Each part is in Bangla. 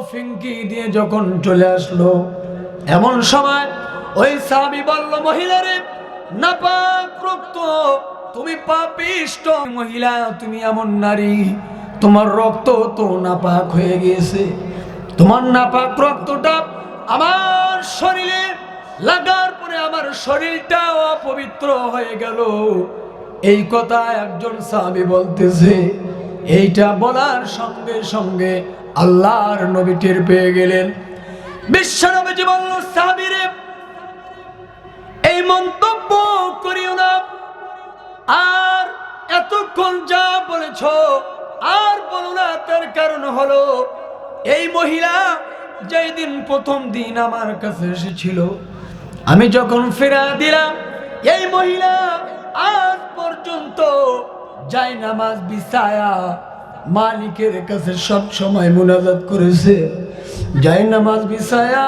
ফিঙ্কি দিয়ে যখন চলে আসলো, এমন সময় ওই সাহাবী বলল, মহিলারে নাপাক রক্ত, তুমি পাপিষ্ট মহিলা, তুমি এমন নারী, তোমার রক্ত তো নাপাক হয়ে গিয়েছে, তোমার নাপাক রক্তটা আমার শরীরে লাগার পরে আমার শরীরটা অপবিত্র হয়ে গেল। এই কথা একজন সাহাবী বলতেছে। এইটা বলার সঙ্গে সঙ্গে আল্লাহর নবী টের পেয়ে গেলেন। বিশ্বনবীজি বলল, সাহাবীরে এই মন্তব্য করিও না, আর এতক্ষণ যা বলেছ আর বলো না। তার কারণ হলো, এই মহিলা যেই দিন প্রথম দিন আমার কাছে এসেছিল, আমি যখন ফেরা দিলাম, এই মহিলা আজ পর্যন্ত জায়নামাজ বিছায়া মালিকের কাছে সব সময় মুনাজাত করেছে। জায়নামাজ বিছায়া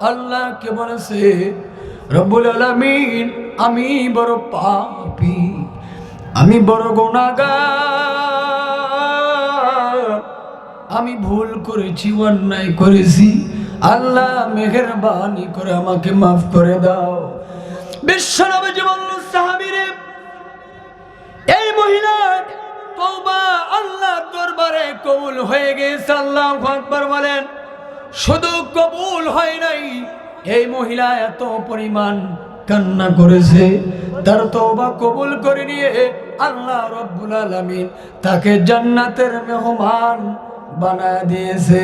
আল্লাহকে বলেছে, রব্বুল আলামিন, আমি বড় পাপী, আমি বড় গুনাহগার, আমি ভুল করেছি, অন্যায় করেছি, আল্লাহ মেহেরবানি করে আমাকে মাফ করে দাও। বিশ্বনবীজি বলল, সাহাবীরে এই মহিলার তওবা আল্লাহর দরবারে কবুল হয়ে গেছে। আল্লাহু আকবার বলেন। শুধু কবুল হয় নাই, এই মহিলা এত পরিমাণ কান্না করেছে, তার তওবা কবুল করে নিয়ে আল্লাহ রাব্বুল আলামিন তাকে জান্নাতের মেহমান বানায় দিয়েছে।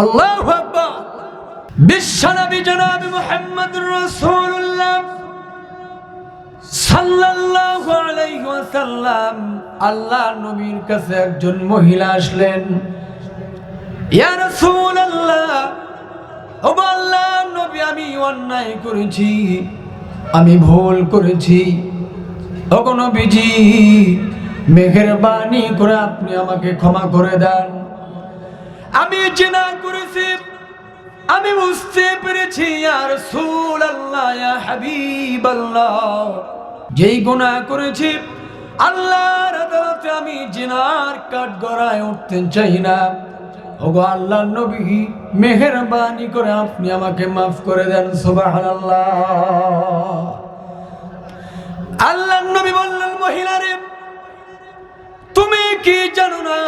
আল্লাহু আকবার। বিশ্বনবী জনাব মুহাম্মদুর রাসূলুল্লাহ সাল্লাল্লাহু আলাইহি ওয়াসাল্লাম, আল্লাহর নবীর কাছে একজন মহিলা আসলেন। ইয়া রাসূলুল্লাহ, ও আল্লাহর নবী, আমি অন্যায় করেছি, আমি ভুল করেছি, ওগো নবীজি, মেহেরবানি করে আপনি আমাকে ক্ষমা করে দেন। আমি জিনা করেছি, আমি বুঝতে পেরেছি ইয়া রাসূলুল্লাহ, ইয়া হাবিবাল্লাহ, যেই গুনাহ করেছি আল্লাহর আদালতে আমি জিনার কাঠগড়ায় উঠতে চাই না। ওগো আল্লাহর নবী, মেহেরবানি করে আপনি আমাকে মাফ করে দেন। সুবহানাল্লাহ। আল্লাহর নবী বললেন, মহিলারে তুমি কি জানো না,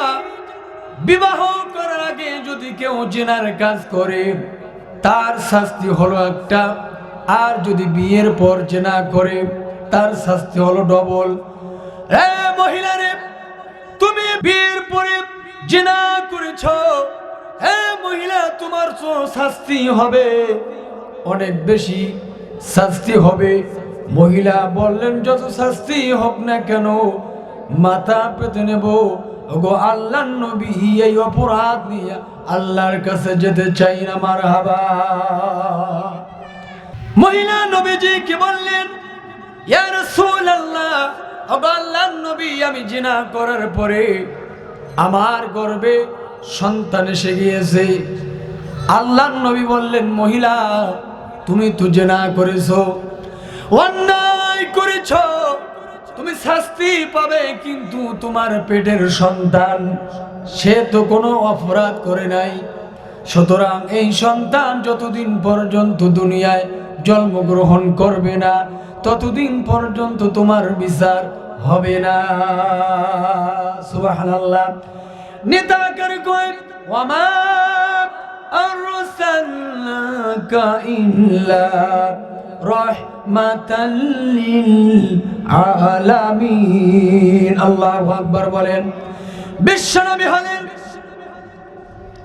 বিবাহ করার আগে যদি কেউ জিনার কাজ করে তার শাস্তি হলো একটা, আর যদি বিয়ের পর জিনা করে তার শাস্তি হলো ডবল। এ মহিলারে, তুমি বিয়ের পরে জিনা করেছো, হে মহিলা, তোমার শাস্তি হবে, অনেক বেশি শাস্তি হবে। মহিলা বললেন, যত শাস্তি হোক না কেন মাথা পেতে নেব। ওগো আল্লাহর নবী, এই অপরাধ নিয়ে আল্লাহর কাছে যেতে চাই না। মারহাবা। মহিলা নবীজি কি বললেন, ইয়া রাসূলুল্লাহ, ওগো আল্লাহর নবী, আমি জিনা করার পরে আমার গর্ভে সন্তান এসে গিয়েছে। আল্লাহর নবী বললেন, মহিলা, তুমি তো জিনা করেছো, অন্যায় করেছো, তুমি শাস্তি পাবে, কিন্তু তোমার পেটের সন্তান সে তো কোনো অপরাধ করে নাই, সুতরাং এই সন্তান যতদিন পর্যন্ত দুনিয়ায় জন্মগ্রহণ করবে না ততদিন পর্যন্ত তোমার বিচার হবে না। সুবহানাল্লাহ। নেতাকার কয়, ওয়ামা আরসালনাকা ইল্লা রাহমাতাল লিল আলামিন। আল্লাহু আকবার বলেন। বিশ্বনবী হলেন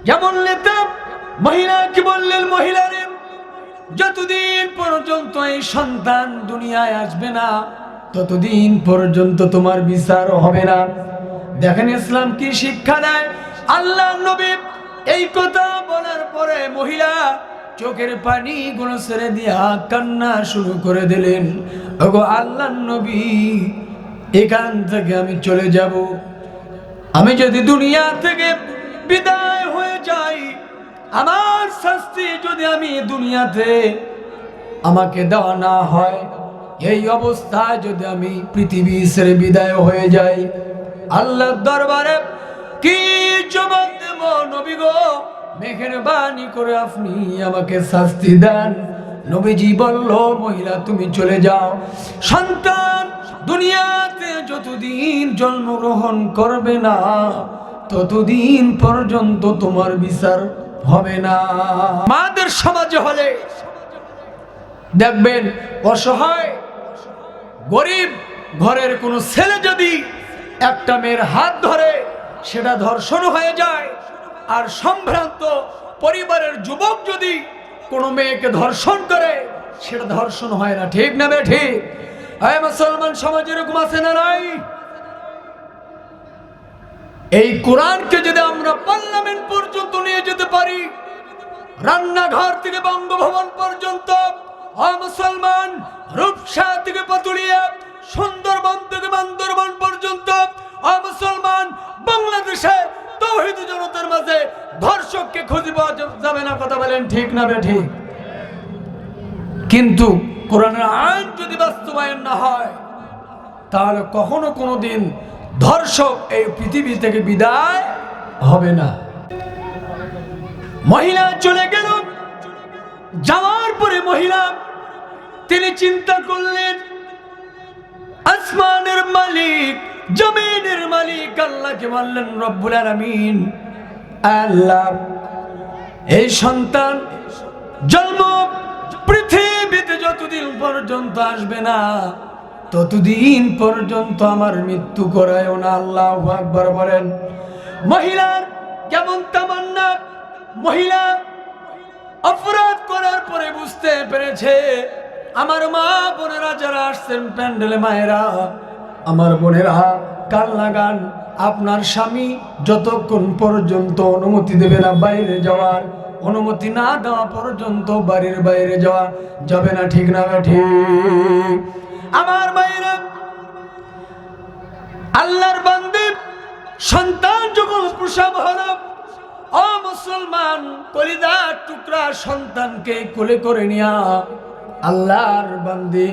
যেমন নেতা। মহিলা কি বললেন, মহিলারে যতদিন পর্যন্ত এই সন্তান দুনিয়ায় আসবে না ততদিন পর্যন্ত তোমার বিচার হবে না। দেখেন ইসলাম কি শিক্ষা দেয়। আল্লাহর নবী এই কথা বলার পরে মহিলা চোখের পানি গুলো ছেড়ে দিয়া কান্না শুরু করে দিলেন। ওগো আল্লাহর নবী, এখান থেকে আমি চলে যাব। আমি যদি দুনিয়া থেকে বিদায় হয়ে যাই, আমার শাস্তি যদি আমি দুনিয়াতে আমাকে দেওয়া না হয়, এই অবস্থায় যদি আমি পৃথিবী ছেড়ে বিদায় হয়ে যাই, আল্লাহর দরবারে কি জবাব দেব নবী গো, মেহেরবানি করে আপনি আমাকে শাস্তি দেন। নবীজি বলল, মহিলা তুমি চলে যাও। সন্তান দুনিয়াতে যতদিন জন্মগ্রহণ করবে না ততদিন পর্যন্ত তোমার বিচার হবে না। আমাদের সমাজে হলে দেখবেন অসহায় গরিব ঘরের কোনো ছেলে যদি একটা মেয়ের হাত ধরে সেটা ধর্ষণ হয়ে যায়, আর সম্ভ্রান্ত পরিবারের যুবক যদি কোনো মেয়েকে ধর্ষণ করে সেটা ধর্ষণ হয় না। ঠিক না ঠিক? মুসলমান সমাজ এরকম আছে না নাই? এই কোরআনকে যদি আমরা পার্লামেন্ট পর্যন্ত নিয়ে যেতে পারি, রান্নাঘর থেকে বঙ্গভবন পর্যন্ত, মুসলমান রূপসা থেকে পাতুলিয়া, সুন্দরবন থেকে বান্দরবন পর্যন্ত, মুসলমান বাংলাদেশে তাওহীদ জনতার মাঝে ধর্ষককে খুঁজে পাওয়া যাবে না। কথা বলেন ঠিক না ঠিক? কিন্তু কোরআনের আইন যদি বাস্তবায়ন না হয় তাহলে কখনো কোনোদিন ধর্ষক এই পৃথিবী থেকে বিদায় হবে না। মহিলা চলে গেল, যাওয়ার পরে মহিলা তিনি চিন্তা করলেন, আসমানের মালিক জমিনের মালিক আল্লাহকে বললেন, রব্বুল আলামিন, আল্লাহ এই সন্তান জন্ম পৃথিবীতে যতদিন পর্যন্ত আসবে না ততদিন পর্যন্ত আমার মৃত্যু করায়ও না। আল্লাহু আকবার বলেন। মহিলার কেমন তামান্না! মহিলা অপরাধ করার পরে বুঝতে পেরেছে, আমার মা বোনেরা যারা আসছেন প্যান্ডেলে, মায়েরা, আমার বোনেরা, কান লাগান, আপনার স্বামী যতক্ষণ পর্যন্ত অনুমতি দেবে না বাইরে যাওয়ার, অনুমতি না দেওয়া পর্যন্ত বাড়ির বাইরে যাওয়া যাবে না। ঠিক না ঠিক? আমার মায়েরা, আল্লাহর বান্দী সন্তান যখন প্রসব হলো, ও মুসলমান, কলিজার টুকরা সন্তানকে কোলে করে নিয়া আল্লাহর বান্দী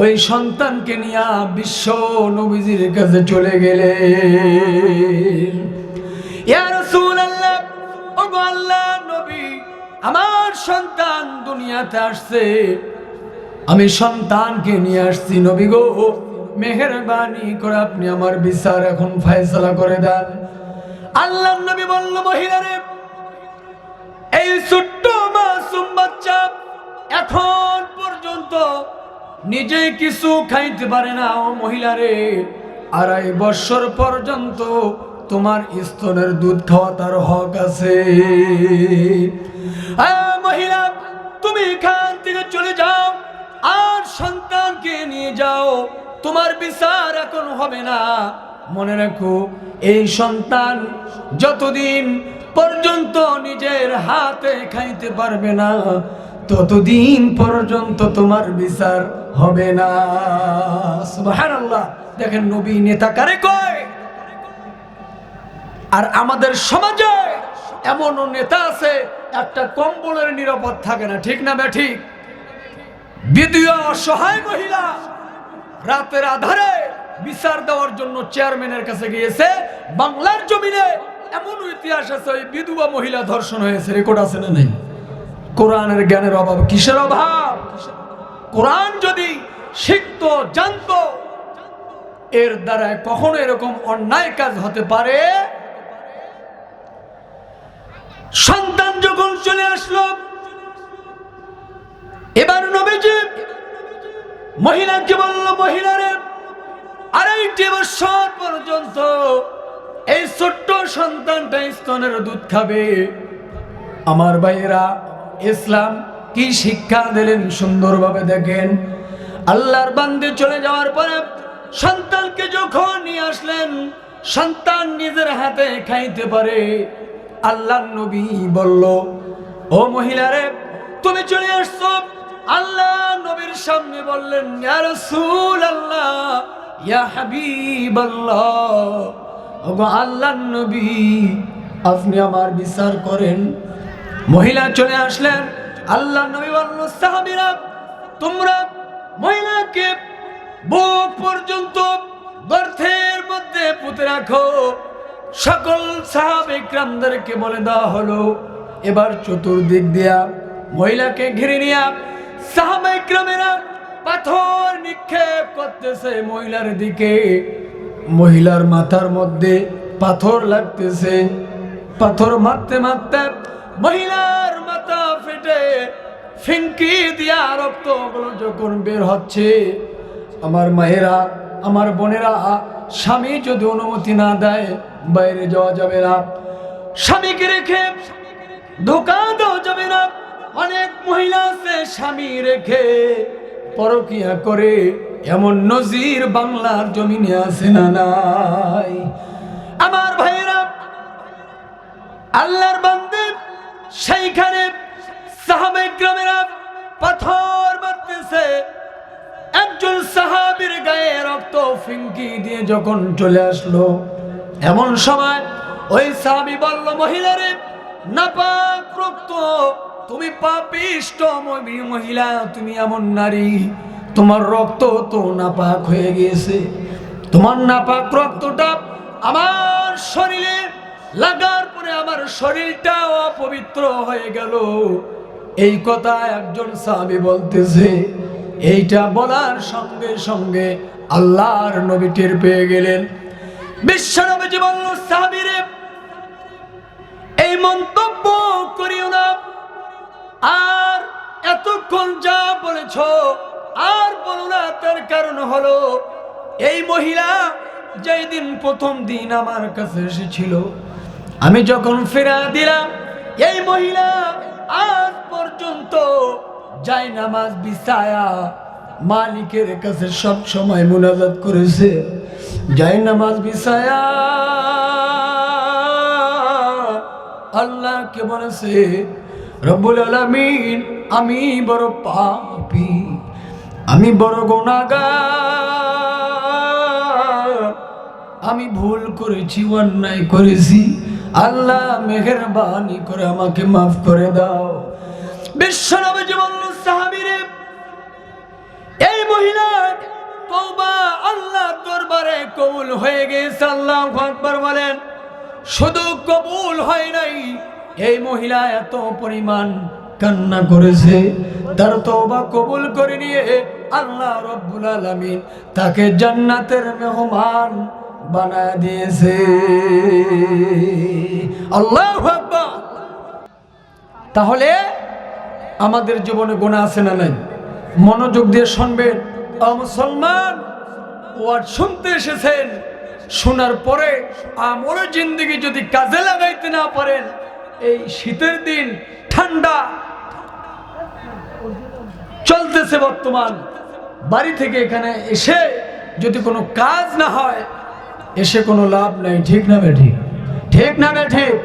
ওই সন্তানকে নিয়া বিশ্ব নবীজির কাছে চলে গেলেন। ইয়া রাসূলুল্লাহ, ওগো আল্লাহর নবী, আমার সন্তান দুনিয়াতে আসছে, আমি সন্তানকে নিয়ে আসছি। নবী গো, মেহেরবানি করে আপনি আমার বিচার এখন ফয়সালা করে দেন। আল্লাহর নবী বলল, মহিলারে, এই ছোট্ট মাসুম বাচ্চা এখন পর্যন্ত নিজে কিছু খাইতে পারে না। ও মহিলারে, 2.5 বছর পর্যন্ত তোমার স্তনের দুধ খাওয়া তার হক আছে। মহিলা, তুমি এখান থেকে চলে যাও আর সন্তানকে নিয়ে যাও, তোমার বিচার এখন হবে না। মনে রাখো, এই সন্তান যতদিন পর্যন্ত নিজের হাতে খাইতে পারবে না ততদিন পর্যন্ত তোমার বিচার হবে না। সুবহানাল্লাহ। দেখেন, নবী নেতা কারে কয়? আর আমাদের সমাজে এমনও নেতা আছে, একটা কম্বলের নিরাপদ থাকে না। ঠিক না ঠিক? বিধবা অসহায় মহিলা রাতের আধারে বিচার দেওয়ার জন্য চেয়ারম্যানের কাছে গিয়েছে। বাংলার জমিনে এমন ইতিহাস আছে, ওই বিধবা মহিলা ধর্ষণ হয়েছে, রেকর্ড আছে না নেই? কোরআনের জ্ঞানের অভাব। কিসের অভাব? কোরআন যদি শিখতো, জানতো, এর দ্বারা কখনো এরকম অন্যায় কাজ হতে পারে? সন্তান যখন চলে আসলো, এবার নবীজি মহিলাকে বলল, মহিলারে, 2.5 বছর পর্যন্ত এই ছোট্ট সন্তানটা স্তনের দুধ খাবে। আমার ভাইয়েরা, ইসলাম কি শিক্ষা দিলেন সুন্দরভাবে দেখেন। আল্লাহর বান্দী চলে যাওয়ার পরে সন্তানকে যখন নিয়ে আসলেন, সন্তান নিজের হাতে খাইতে পারে। আল্লাহর নবী বলল, ও মহিলারে, তুমি চলে আসছো। আল্লাহ নবীর সামনে বললেন, ইয়া রাসূলুল্লাহ, ইয়া হাবিবাল্লাহ, ওগো আল্লাহর নবী, আপনি আমার বিচার করেন। মহিলা চলে আসলেন। আল্লাহর নবী বলল, সাহাবীরা, তোমরা মহিলাকে বুক পর্যন্ত গর্তের মধ্যে পুঁতে রাখো। সকল সাহাবে ইকরামদেরকে বলে দেওয়া হলো। এবার চতুর্দিক দিয়া মহিলাকে ঘিরে নিয়ে সাহাবা ইকরামেরা পাথর নিক্ষেপ করতেছে মহিলার দিকে। মহিলার মাথার মধ্যে পাথর লাগতেছে। পাথর মারতে মারতে মহিলার মাথা ফেটে ফিনকি দিয়া রক্তগুলো যখন বের হচ্ছে, আমার মায়েরা, আমার বোনেরা, স্বামী যদি অনুমতি না দেয় বাইরে যাওয়া যাবে না, স্বামীকে রেখে ধোকা দেওয়া যাবে না। অনেক মহিলা আছে স্বামী রেখে পরকিয়া করে, এমন নজির বাংলার জমিনে আছে না নাই? আমার ভাইয়েরা, আল্লাহর বান্দে, সেইখানে সাহাবা ইকরামেরা পাথর মারতেছে। একজন সাহাবীর গায়ে রক্ত ফিনকি দিয়ে যখন চলে আসলো, এমন সময় ওই সাহাবী বলল, মহিলারে, নাপাক রক্ত, তুমি পাপিষ্ট মহিলা, তুমি এমন নারী, তোমার রক্ত তো নাপাক হয়ে গিয়েছে। তোমার নাপাক রক্তটা আমার শরীরে লাগার পরে আমার শরীরটা অপবিত্র হয়ে গেল। এই কথা একজন সাহাবী বলতেছে। এইটা বলার সঙ্গে সঙ্গে আল্লাহর নবী টের পেয়ে গেলেন। বিশ্বনবীজি বলল, সাহাবীরে, এই মন্তব্য করিও না, আর এতক্ষণ যা বলেছ আর বলো না। তার কারণ হলো, এই মহিলা যেই দিন প্রথম দিন আমার কাছে এসেছিল, আমি যখন ফেরা দিলাম, এই মহিলা আজ পর্যন্ত যাই নামাজ বিছায়া মালিকের কাছে সব সময় মুনাজাত করেছে। যাই নামাজ বিছায়া আল্লাহকে বলেছে, রব্বুল আলামিন, আমি বড় পাপী, আমি বড় গুনাহগার, আমি ভুল করেছি, অন্যায় করেছি, আল্লাহ মেহেরবানি করে আমাকে মাফ করে দাও। বিশ্বনবী বলল, সাহাবীরে, এই মহিলার তওবা আল্লাহর দরবারে কবুল হয়ে গেছে। আল্লাহু আকবার বলেন। শুধু কবুল হয় নাই, এই মহিলা এত পরিমাণ কান্না করেছে, তার তওবা কবুল করে নিয়ে আল্লাহ রাব্বুল আলামিন তাকে জান্নাতের মেহমান বানায় দিয়েছে। আল্লাহু আকবার। তাহলে আমাদের জীবনে গুনাহ আছে না নাই? মনোযোগ দিয়ে শুনবেন। মুসলমান, ওয়াজ শুনতে এসেছেন, শোনার পরে আমরে জিন্দেগি যদি কাজে লাগাইতে না পারেন, এই শীতের দিন ঠান্ডা চলতেছে বর্তমান, বাড়ি থেকে এখানে এসে যদি কোনো কাজ না হয়, এসে কোনো লাভ নাই। ঠিক না বেঠিক? ঠিক না বেঠিক?